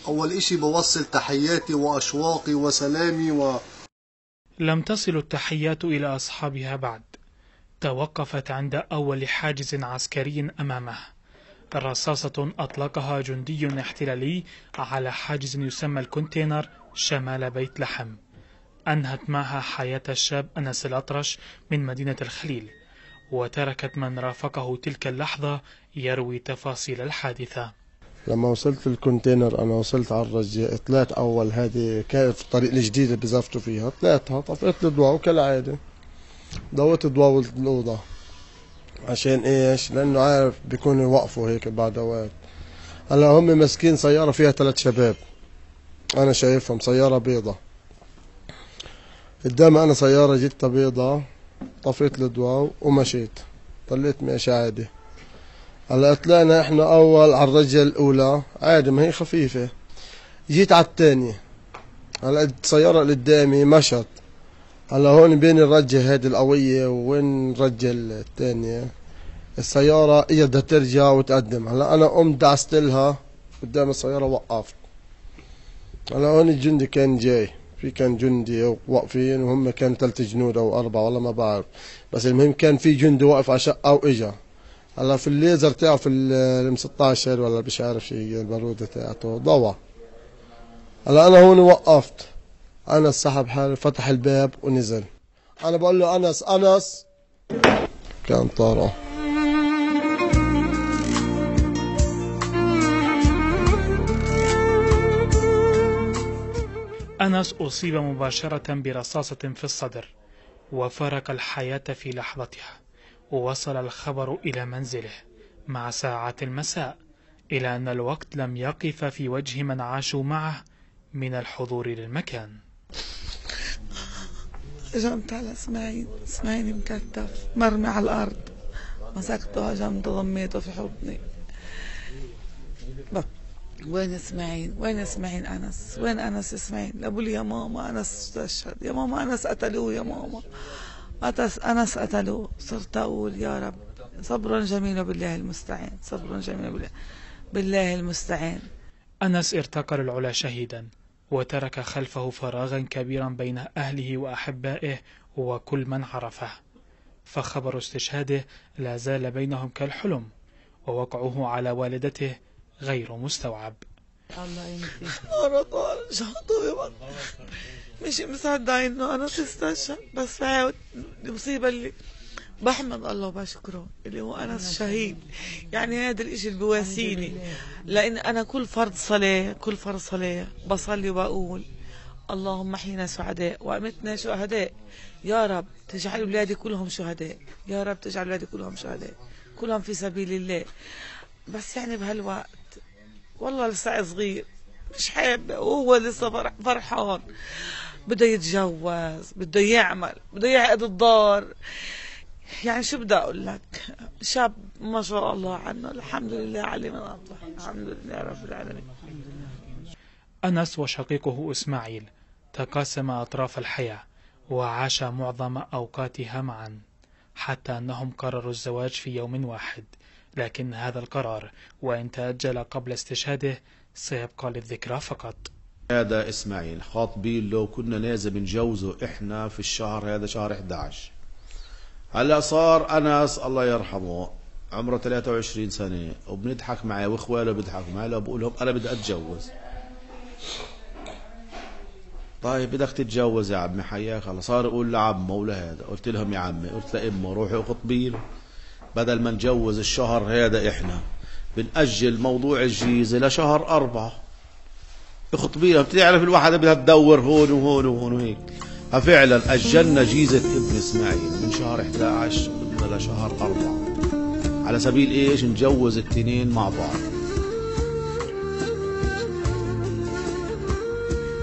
أول إشي بوصل تحياتي وأشواقي وسلامي لم تصل التحيات إلى أصحابها بعد. توقفت عند أول حاجز عسكري أمامه. رصاصة أطلقها جندي احتلالي على حاجز يسمى الكونتينر شمال بيت لحم، أنهت معها حياة الشاب أنس الأطرش من مدينة الخليل، وتركت من رافقه تلك اللحظة يروي تفاصيل الحادثة. لما وصلت الكونتينر أنا وصلت على الرجة، طلعت أول، هذه كانت في الطريق الجديدة اللي بزفتوا فيها، طلعتها طفيت الضوء وكالعادة ضويت ضوء الأوضة. عشان إيش؟ لأنه عارف بيكونوا يوقفوا هيك بعد أوقات. هلا هم ماسكين سيارة فيها 3 شباب، أنا شايفهم سيارة بيضة قدامي، أنا سيارة جتة بيضة، طفيت الضوء ومشيت، ضليت ماشي عادي. هلا طلعنا احنا اول على الرجة الاولى عادي، ما هي خفيفة. جيت على الثانية، هلا السيارة اللي قدامي مشت. هلا هون بين الرجة هذه القوية وين الرجة الثانية، السيارة اجت بدها ترجع وتقدم. هلا انا قمت دعست لها قدام السيارة، وقفت. هلا هون الجندي كان جاي، في كان جندي واقفين، وهم كان 3 جنود او 4 والله ما بعرف، بس المهم كان في جندي واقف على شقة واجا. هلا في الليزر تاعه في الام 16 ولا مش عارف شو هي البارودة تاعته ضوى. هلا انا هون وقفت، انس سحب حاله فتح الباب ونزل. انا بقول له انس انس، كان طارئ. أنس أصيب مباشرة برصاصة في الصدر وفارق الحياة في لحظتها. ووصل الخبر إلى منزله مع ساعات المساء، إلى أن الوقت لم يقف في وجه من عاشوا معه من الحضور للمكان. هجمت على اسماعيل مكتف مرمي على الأرض، مسكته هجمت ضميته في حضني. وين اسماعيل؟ وين اسماعيل أنس؟ وين أنس اسماعيل؟ أقول يا ماما أنس استشهد، يا ماما أنس قتلوه، يا ماما أنس قتلوه. صرت أقول يا رب صبر جميل بالله المستعان، صبر جميل بالله المستعان. أنس ارتقى للعلا شهيدا، وترك خلفه فراغا كبيرا بين أهله وأحبائه وكل من عرفه، فخبر استشهاده لا زال بينهم كالحلم، ووقعه على والدته غير مستوعب. الله ينفي أنا طال شاطر، مش مصدق إنه أنا استشهد، بس هاي المصيبة اللي بحمد الله وبشكره اللي هو أنا شهيد. يعني هذا الإشي اللي بواسيني، لأن أنا كل فرض صلاة بصلي وبقول اللهم احينا سعداء وأمتنا شهداء، يا رب تجعل أولادي كلهم شهداء، يا رب تجعل أولادي كلهم شهداء، كلهم في سبيل الله. بس يعني بهالوقت والله لسه صغير مش حابة، وهو لسه فرحان، بده يتجوز، بده يعمل، بده يعقد الدار. يعني شو بدي أقول لك، شاب ما شاء الله عنه، الحمد لله علي من الله، الحمد لله رب العالمين. أنس وشقيقه إسماعيل تقاسم أطراف الحياة وعاش معظم أوقاتها معا، حتى أنهم قرروا الزواج في يوم واحد. لكن هذا القرار وإن تأجل قبل استشهاده سيبقى للذكرى فقط. هذا إسماعيل خاطبين له، كنا لازم نجوزه إحنا في الشهر هذا، شهر 11. هلا صار أنس الله يرحمه عمره 23 سنة، وبنضحك معي واخواله بيضحكوا معي، لو بقول لهم أنا بدي أتجوز. طيب بدك تتجوز يا عمي حياك الله، صار يقول لعمه ولهذا. قلت لهم يا عمي، قلت لأمه روحي خطبي له، بدل ما نجوز الشهر هذا إحنا بنأجل موضوع الجيزة لشهر 4. اخطبي له، بتعرف الواحدة بدها تدور هون وهون وهون وهيك. ففعلا أجلنا جيزة ابن إسماعيل من شهر 11 قلنا لشهر 4، على سبيل إيش؟ نجوز التنين مع بعض.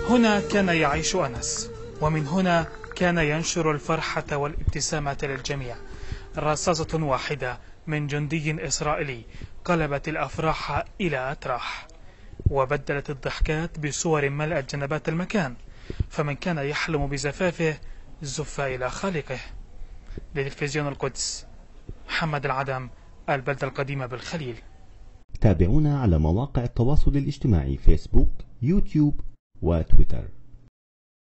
هنا كان يعيش أنس، ومن هنا كان ينشر الفرحة والابتسامة للجميع. رصاصة واحدة من جندي إسرائيلي قلبت الأفراح إلى أتراح، وبدلت الضحكات بصور ملأت جنبات المكان، فمن كان يحلم بزفافه زف إلى خالقه. لتلفزيون القدس، محمد العدم، البلدة القديمة بالخليل. تابعونا على مواقع التواصل الاجتماعي: فيسبوك، يوتيوب وتويتر.